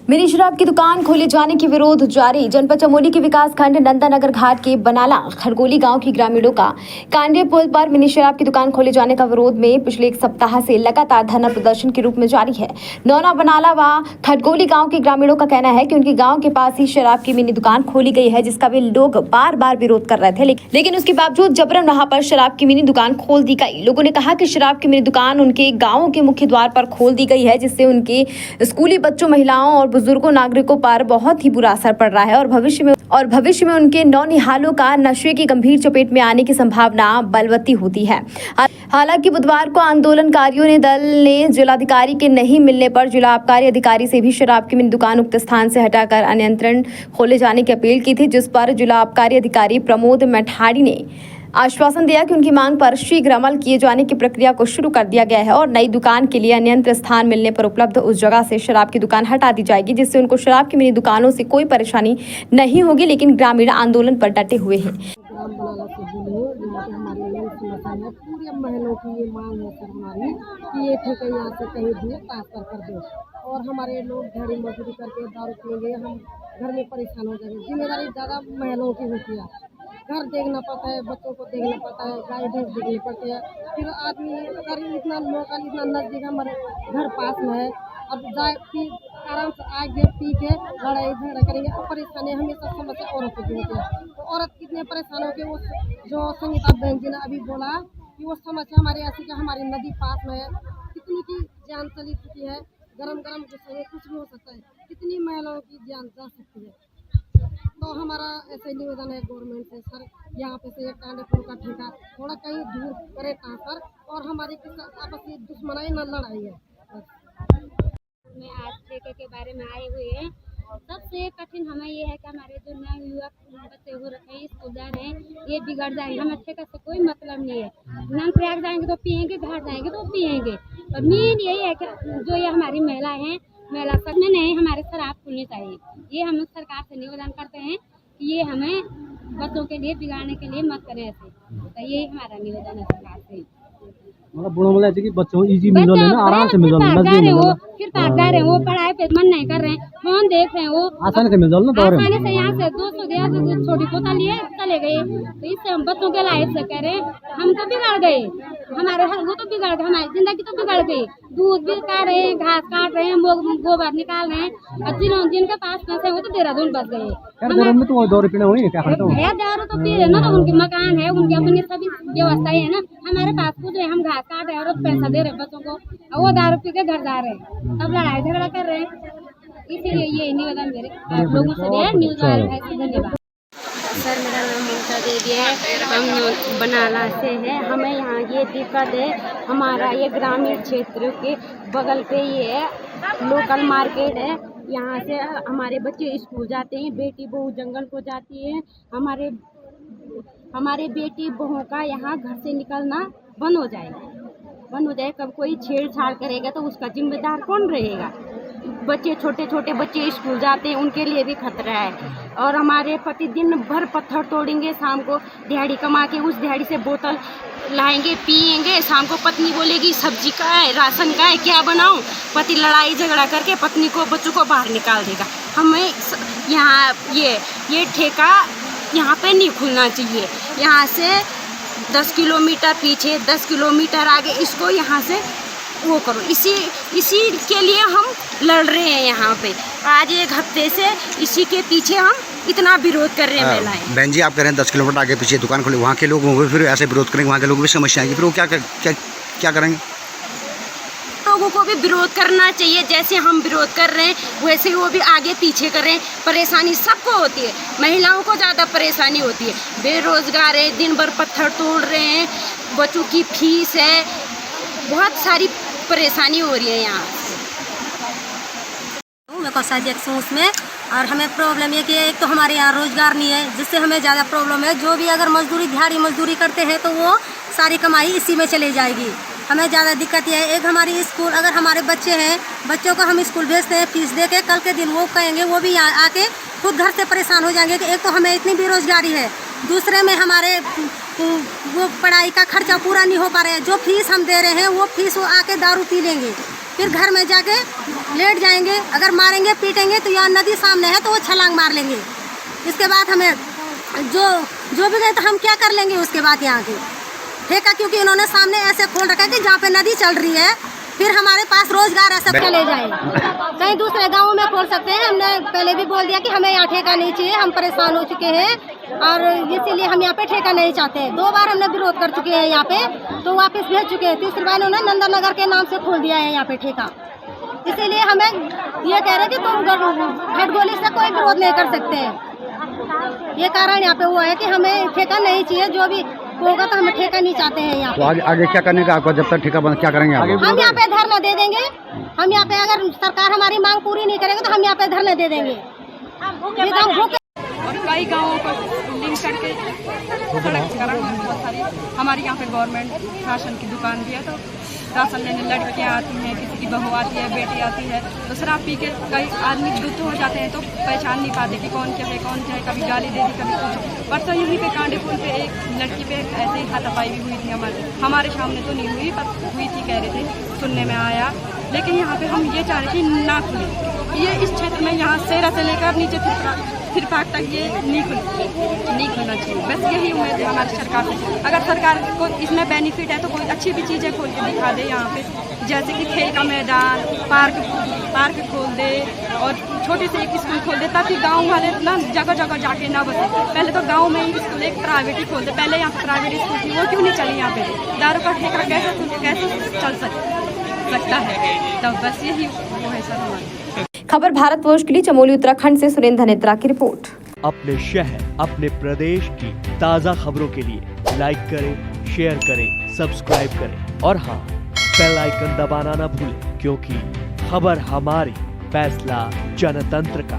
Mini शराब की दुकान खोले जाने के विरोध जारी। जनपद चमोली के विकास खंड नंदानगर घाट के बनाला खरगोली गांव की ग्रामीणों का कांडे पुल पर मिनी शराब की दुकान खोले जाने का विरोध में पिछले एक सप्ताह से लगातार धरना प्रदर्शन के रूप में जारी है। नौना बनाला व खरगोली गांव के ग्रामीणों का कहना है कि उनके गांव के पास ही शराब की मिनी दुकान खोली गई है, जिसका वे लोग बार बार विरोध कर रहे थे, लेकिन उसके बावजूद जबरन वहां पर शराब की मिनी दुकान खोल दी गई। लोगों ने कहा कि शराब की मिनी दुकान उनके गाँव के मुख्य द्वार पर खोल दी गई है, जिससे उनके स्कूली बच्चों, महिलाओं और बुजुर्गों नागरिकों पर बहुत ही बुरा असर पड़ रहा है और भविष्य में उनके नौनिहालों का नशे की गंभीर चपेट में आने की संभावना बलवती होती है। हालांकि बुधवार को आंदोलनकारियों ने दल ने जिलाधिकारी के नहीं मिलने पर जिला आबकारी अधिकारी से भी शराब की मिनी दुकान उक्त स्थान से हटाकर अन्यंत्रण खोले जाने की अपील की थी, जिस पर जिला आबकारी अधिकारी प्रमोद मैठाड़ी ने आश्वासन दिया कि उनकी मांग पर शीघ्र अमल किए जाने की प्रक्रिया को शुरू कर दिया गया है और नई दुकान के लिए अन्यंत्र स्थान मिलने पर उपलब्ध उस जगह से शराब की दुकान हटा दी जाएगी, जिससे उनको शराब की मिनी दुकानों से कोई परेशानी नहीं होगी। लेकिन ग्रामीण आंदोलन पर डटे हुए हैं। ग्राम बनाला से बोली हूँ, यहाँ पे हमारे लोग समस्या है, पूरे महलों की ये मांग है सर हमारी कि ये ठेका यहाँ से कहीं दूर ट्रांसफर कर दो और हमारे लोग दिहाड़ी मजदूरी करके दारू पिएंगे, हम घर में परेशान हो जाएंगे। जिम्मेदारी ज़्यादा महलों की होती है, घर देखना पड़ता है, बच्चों को देखना पड़ता है, गाय भैंस देखनी पड़ती है। फिर आदमी अगर इतना लोकल इतना नज़दीक हमारे घर पास में है, अब जाए पी आराम से आगे पी के लड़ाई झगड़ा करेंगे तो परेशानी हमेशा समस्या औरतों की होती है। तो औरत कितने परेशान हो गए, वो जो संगीता बहन जी ने अभी बोला कि वो समस्या हमारे ऐसी कि हमारी नदी पास में है, कितनी की जान चली चुकी है, गरम गरम गुस्से कुछ भी हो सकता है, कितनी महिलाओं की जान जा सकती है। तो हमारा ऐसे निवेदन है गवर्नमेंट से सर, यहाँ पे से एक कांडे पुल का ठेका थोड़ा कहीं दूर करे ट्रांसफर और हमारी आपस में दुश्मनाई न लड़ाई है। में आज ठेके के बारे में आए हुए हैं। सबसे कठिन हमें ये है कि हमारे जो नए युवक बच्चे हो रखे हैं, स्कूल जा रहे हैं, ये बिगड़ जाएंगे। हमें ठेका से कोई मतलब नहीं है, नंग प्रयाग जाएंगे तो पियेंगे, घर जाएंगे तो पियेंगे। और मेन यही है कि जो ये हमारी महिला हैं, महिला सच में नहीं हमारे शराब खुलनी चाहिए। ये हम सरकार से निवेदन करते हैं कि ये हमें बच्चों के लिए बिगाड़ने के लिए मत करें ऐसे। तो यही हमारा निवेदन है सरकार से। मतलब बुढ़ो बोला कि बच्चों इजी मिल रहा है ना, आराम से मिल रहा है, मजे मिल रहा है, फिर पास जा रहे हैं, वो पढ़ाई पे मन नहीं कर रहे हैं, फोन देख रहे हैं, वो आसानी से मिल रहा है ना, आसानी से यहाँ से 200 दिया तो छोटी पोता लिए चले गए। तो इससे हम बच्चों के लाइफ से कह रहे हैं, हम तो बिगड़ गए, हमारे वो तो बिगड़ गए, हमारी जिंदगी तो बिगड़ गई। दूध भी काट रहे हैं, घास काट रहे हैं, गोबर निकाल रहे हैं, और जिनके पास पैसे वो तो देहरादून बच गए। में तो दारू पीना हुई क्या करता हूँ, दारू तो पी रहे ना, उनके मकान है, उनकी अपनी सभी व्यवस्था है ना। हमारे पास कुछ है, हम घास काट रहे हैं और पैसा दे रहे हैं बच्चों को, और वो दारू पी के घर जा रहे हैं, तब लड़ाई झगड़ा कर रहे हैं। इसीलिए ये निवेदन मेरे आप लोगों से है। न्यूज़ वाले भाई से धन्यवाद। सर, मेरा नाम ममता देवी है, हम बनाला से हैं। हमें यहाँ ये दिक्कत है, हमारा ये ग्रामीण क्षेत्र के बगल पे ये है, लोकल मार्केट है। यहाँ से हमारे बच्चे स्कूल जाते हैं, बेटी बहू जंगल को जाती है। हमारे बेटी बहू का यहाँ घर से निकलना बंद हो जाए। कब कोई छेड़छाड़ करेगा तो उसका जिम्मेदार कौन रहेगा। बच्चे छोटे छोटे बच्चे स्कूल जाते हैं, उनके लिए भी खतरा है। और हमारे पति दिन भर पत्थर तोड़ेंगे, शाम को दिहाड़ी कमा के उस दिहाड़ी से बोतल लाएंगे, पिएंगे। शाम को पत्नी बोलेगी सब्जी का है, राशन का है, क्या बनाऊं। पति लड़ाई झगड़ा करके पत्नी को बच्चों को बाहर निकाल देगा। हमें यहाँ ये ठेका यहाँ पे नहीं खुलना चाहिए। यहाँ से 10 किलोमीटर पीछे, 10 किलोमीटर आगे इसको यहाँ से वो करो। इसी के लिए हम लड़ रहे हैं यहाँ पे। आज एक हफ्ते से इसी के पीछे हम इतना विरोध कर रहे हैं महिलाएं। बहन जी, आप कह रहे हैं 10 किलोमीटर आगे पीछे दुकान खोले, वहाँ के लोग होंगे फिर ऐसे विरोध करेंगे, वहाँ के लोग भी समस्या आएंगी, फिर वो क्या करेंगे। लोगों को भी विरोध करना चाहिए, जैसे हम विरोध कर रहे हैं वैसे वो भी आगे पीछे कर रहे हैं। परेशानी सबको होती है, महिलाओं को ज़्यादा परेशानी होती है। बेरोजगार है, दिन भर पत्थर तोड़ रहे हैं, बच्चों की फीस है, बहुत सारी परेशानी हो रही है यहाँ। मेरे को शायद उसमें और हमें प्रॉब्लम ये कि एक तो हमारे यहाँ रोज़गार नहीं है, जिससे हमें ज़्यादा प्रॉब्लम है। जो भी अगर दिहाड़ी मजदूरी करते हैं तो वो सारी कमाई इसी में चली जाएगी। हमें ज़्यादा दिक्कत यह है, एक हमारी स्कूल, अगर हमारे बच्चे हैं, बच्चों को हम स्कूल भेजते हैं फीस दे के, कल के दिन वो कहेंगे, वो भी यहाँ आके खुद घर से परेशान हो जाएंगे कि एक तो हमें इतनी बेरोजगारी है, दूसरे में हमारे वो पढ़ाई का खर्चा पूरा नहीं हो पा रहा है। जो फीस हम दे रहे हैं वो फीस वो आके दारू पी लेंगे। फिर घर में जाके लेट जाएंगे। अगर मारेंगे पीटेंगे तो यहाँ नदी सामने है तो वो छलांग मार लेंगे। इसके बाद हमें जो भी गए तो हम क्या कर लेंगे उसके बाद यहाँ के ठेका, क्योंकि इन्होंने सामने ऐसे खोल रखा है कि जहाँ पे नदी चल रही है फिर हमारे पास रोजगार ऐसा चले जाए, कहीं दूसरे गाँव में खोल सकते हैं। हमने पहले भी बोल दिया कि हमें यहाँ ठेका नहीं चाहिए, हम परेशान हो चुके हैं और इसीलिए हम यहाँ पे ठेका नहीं चाहते हैं। 2 बार हमने विरोध कर चुके हैं यहाँ पे, तो वापस भेज चुके हैं। तीसरी बार उन्होंने नंदनगर के नाम से खोल दिया है यहाँ पे ठेका। इसीलिए हमें ये कह रहे हैं कि तुम खड़गोली से कोई विरोध नहीं कर सकते हैं। ये कारण यहाँ पे हुआ है कि हमें ठेका नहीं चाहिए, जो भी होगा तो हम ठेका नहीं चाहते हैं यहाँ तो आगे क्या करने का आपको, जब तक ठेका बंद क्या करेंगे आप? हम यहाँ पे धरना दे देंगे। हम यहाँ पे अगर सरकार हमारी मांग पूरी नहीं करेंगे तो हम यहाँ पे धरना दे देंगे। और कई गाँवों को लिंक करके सड़क बहुत सारी हमारे यहाँ पे गवर्नमेंट राशन की दुकान भी है, तो राशन लेने लड़कियाँ आती हैं, किसी की बहू आती है, बेटी आती है, तो शराब पी के कई आदमी दुष्ट हो जाते हैं तो पहचान नहीं पाते कि कौन क्या है कौन क्या है। कभी गाली दे दी, कभी कुछ। परसों यहीं पे कांडे पुल पे एक लड़की पे ऐसे ही हाथापाई भी हुई थी। हमारे सामने तो नहीं हुई, पर हुई थी कह रहे थे, सुनने में आया। लेकिन यहाँ पे हम ये चाह रहे थे ना खुले, ये इस क्षेत्र में यहाँ सेरा से लेकर नीचे फिरपाक तक ये नहीं खुलना चाहिए। बस यही उम्मीद है हमारी सरकार से। अगर सरकार को इसमें बेनिफिट है तो कोई अच्छी भी चीज़ें खोल के दिखा दे यहाँ पे, जैसे कि खेल का मैदान, पार्क खोल दे और छोटे से एक स्कूल खोल दे, ताकि गांव वाले ना जगह जगह जाके ना बसे। पहले तो गांव में ही स्कूल एक प्राइवेट ही खोल दे। पहले यहाँ पे प्राइवेट स्कूल थी, वो क्यों नहीं चली यहाँ पे? दारू का ठेका कैसे चल सकता है? तो बस यही वो है सर हमारा। खबर भारतवर्ष के लिए चमोली उत्तराखंड से सुरेंद्र धनेत्रा की रिपोर्ट। अपने शहर, अपने प्रदेश की ताज़ा खबरों के लिए लाइक करें, शेयर करें, सब्सक्राइब करें और हाँ, बेल आइकन दबाना ना भूलें, क्योंकि खबर हमारी, फैसला जनतंत्र का।